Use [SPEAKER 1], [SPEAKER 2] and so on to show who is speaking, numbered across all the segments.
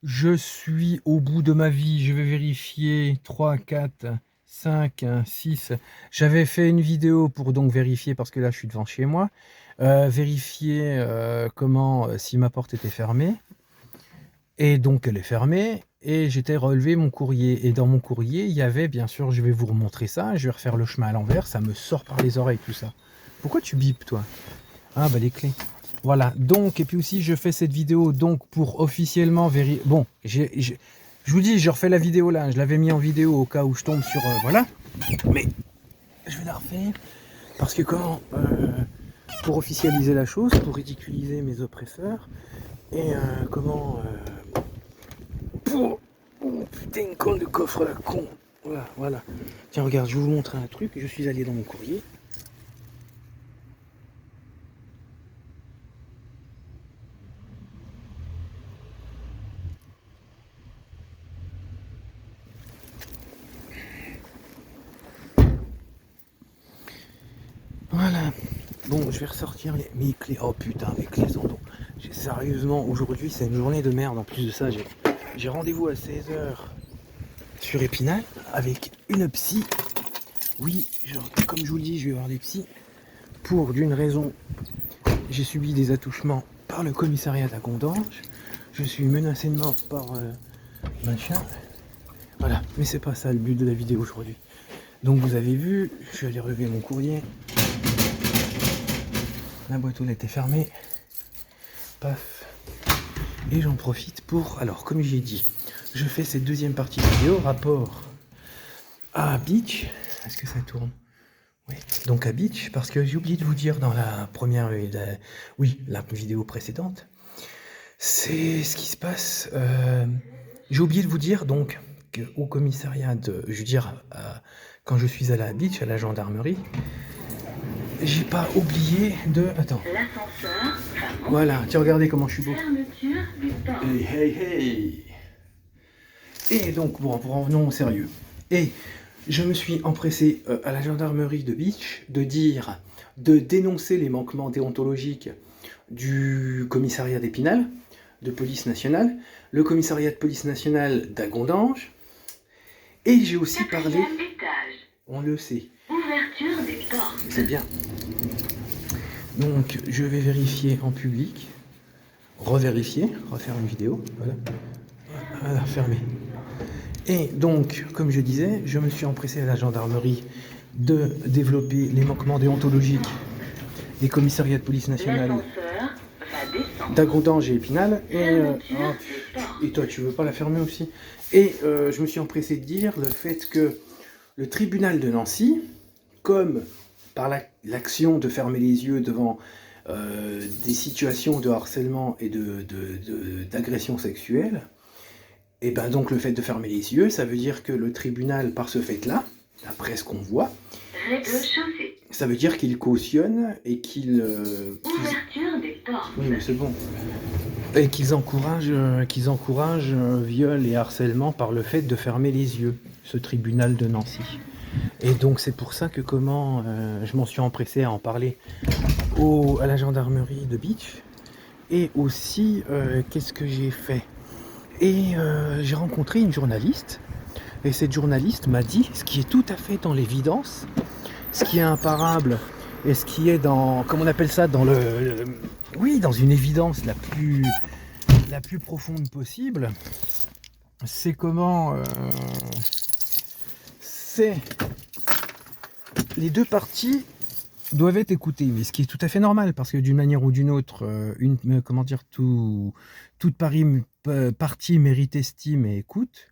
[SPEAKER 1] Je suis au bout de ma vie, je vais vérifier 3, 4, 5, 6. J'avais fait une vidéo pour donc vérifier, parce que là je suis devant chez moi, vérifier si ma porte était fermée. Et donc elle est fermée, et j'étais relevé mon courrier. Et dans mon courrier, il y avait, bien sûr, je vais vous remontrer ça, je vais refaire le chemin à l'envers, ça me sort par les oreilles tout ça. Pourquoi tu bipes toi? Ah bah les clés. Voilà, donc, et puis aussi je fais cette vidéo donc pour officiellement vérifier. Bon, je vous dis, je refais la vidéo là, je l'avais mis en vidéo au cas où je tombe sur... voilà, mais je vais la refaire, parce que pour officialiser la chose, pour ridiculiser mes oppresseurs, et pour... Oh putain, con de coffre là, con. Voilà, voilà. Tiens, regarde, je vais vous montrer un truc, je suis allé dans mon courrier. Voilà. Bon, je vais ressortir mes clés. Oh putain, mes clés sont donc... Sérieusement, aujourd'hui, c'est une journée de merde. En plus de ça, j'ai rendez-vous à 16h sur Épinal avec une psy. Oui, comme je vous le dis, je vais voir des psys. Pour, d'une raison, j'ai subi des attouchements par le commissariat d'Agondange. Je suis menacé de mort par machin. Voilà, mais c'est pas ça le but de la vidéo aujourd'hui. Donc vous avez vu, je suis allé relever mon courrier. La boîte aux lettres est fermée. Paf. Et j'en profite pour... Alors, comme j'ai dit, je fais cette deuxième partie de vidéo, rapport à Beach. Est-ce que ça tourne? Oui. Donc à Beach, parce que j'ai oublié de vous dire dans la première... la vidéo précédente, c'est ce qui se passe... j'ai oublié de vous dire, donc, qu'au commissariat de... Je veux dire, quand je suis allé à Beach, à la gendarmerie, j'ai pas oublié de... Attends. L'ascenseur. Voilà, tiens, regardez comment je suis beau. Hey, hey, hey. Et donc, bon, pour en venir au sérieux. Et je me suis empressé à la gendarmerie de Beach de dénoncer les manquements déontologiques du commissariat d'Épinal, de police nationale, le commissariat de police nationale d'Agondange, et j'ai aussi parlé... On le sait. Ouverture des portes. C'est bien. Donc, je vais vérifier en public, revérifier, refaire une vidéo, voilà. Voilà, fermé. Et donc, comme je disais, je me suis empressé à la gendarmerie de développer les manquements déontologiques des commissariats de police nationale d'Agondange et Épinal. Et toi, tu veux pas la fermer aussi? Et je me suis empressé de dire le fait que le tribunal de Nancy, comme par l'action de fermer les yeux devant des situations de harcèlement et d'agression sexuelle, et ben donc le fait de fermer les yeux, ça veut dire que le tribunal, par ce fait-là, après ce qu'on voit, ça veut dire qu'il cautionne et qu'il... Ouverture des portes. Oui, mais c'est bon. Et qu'ils encouragent viol et harcèlement par le fait de fermer les yeux, ce tribunal de Nancy. Et donc c'est pour ça que je m'en suis empressé à en parler à la gendarmerie de Beach. Et aussi, qu'est-ce que j'ai fait? Et j'ai rencontré une journaliste, et cette journaliste m'a dit, ce qui est tout à fait dans l'évidence, ce qui est imparable, et ce qui est dans, comment on appelle ça, oui, dans une évidence la plus profonde possible, c'est c'est les deux parties doivent être écoutées, mais ce qui est tout à fait normal, parce que d'une manière ou d'une autre, toute partie mérite estime et écoute.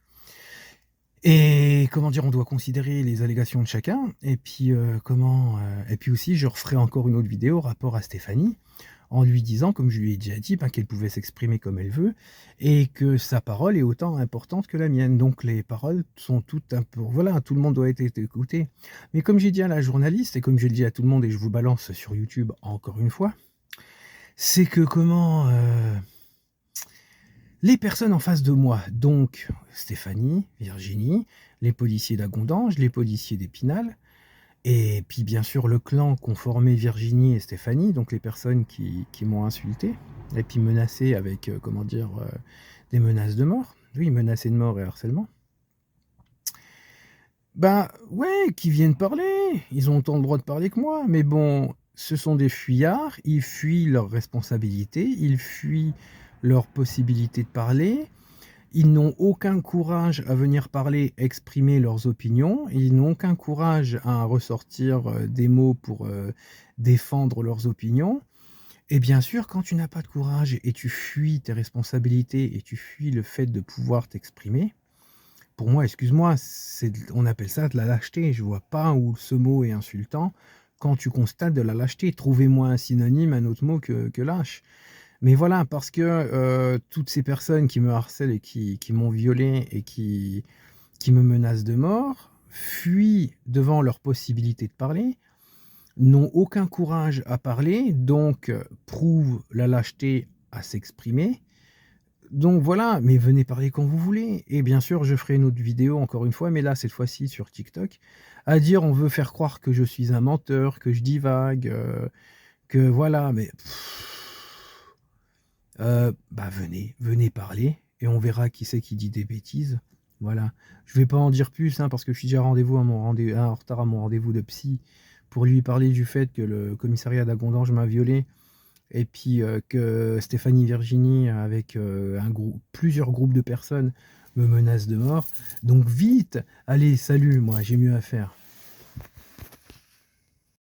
[SPEAKER 1] Et on doit considérer les allégations de chacun. Et puis et puis aussi, je referai encore une autre vidéo rapport à Stéphanie, en lui disant, comme je lui ai déjà dit, qu'elle pouvait s'exprimer comme elle veut, et que sa parole est autant importante que la mienne. Donc les paroles sont toutes un peu... Voilà, tout le monde doit être écouté. Mais comme j'ai dit à la journaliste, et comme je le dis à tout le monde, et je vous balance sur YouTube encore une fois, c'est que les personnes en face de moi, donc Stéphanie, Virginie, les policiers d'Agondange, les policiers d'Épinal, Et puis bien sûr le clan qu'ont formé Virginie et Stéphanie, donc les personnes qui m'ont insulté, et puis menacé avec, comment dire, des menaces de mort. Oui, menacé de mort et harcèlement. Bah ouais, qui viennent parler, ils ont autant le droit de parler que moi, mais bon, ce sont des fuyards, ils fuient leurs responsabilités, ils fuient leur possibilité de parler, ils n'ont aucun courage à venir parler, exprimer leurs opinions, ils n'ont aucun courage à ressortir des mots pour défendre leurs opinions. Et bien sûr, quand tu n'as pas de courage et tu fuis tes responsabilités et tu fuis le fait de pouvoir t'exprimer, pour moi, excuse-moi, on appelle ça de la lâcheté. Je vois pas où ce mot est insultant quand tu constates de la lâcheté. Trouvez-moi un synonyme, un autre mot que lâche. Mais voilà, parce que toutes ces personnes qui me harcèlent et qui m'ont violé et qui me menacent de mort, fuient devant leur possibilité de parler, n'ont aucun courage à parler, donc prouvent la lâcheté à s'exprimer. Donc voilà, mais venez parler quand vous voulez. Et bien sûr, je ferai une autre vidéo encore une fois, mais là, cette fois-ci sur TikTok, à dire on veut faire croire que je suis un menteur, que je divague, que voilà, mais bah venez parler et on verra qui c'est qui dit des bêtises. Voilà. Je vais pas en dire plus hein, parce que je suis déjà en retard à mon rendez-vous de psy pour lui parler du fait que le commissariat d'Agondange m'a violé et puis que Stéphanie Virginie avec plusieurs groupes de personnes me menacent de mort. Donc vite, allez, salut, moi j'ai mieux à faire.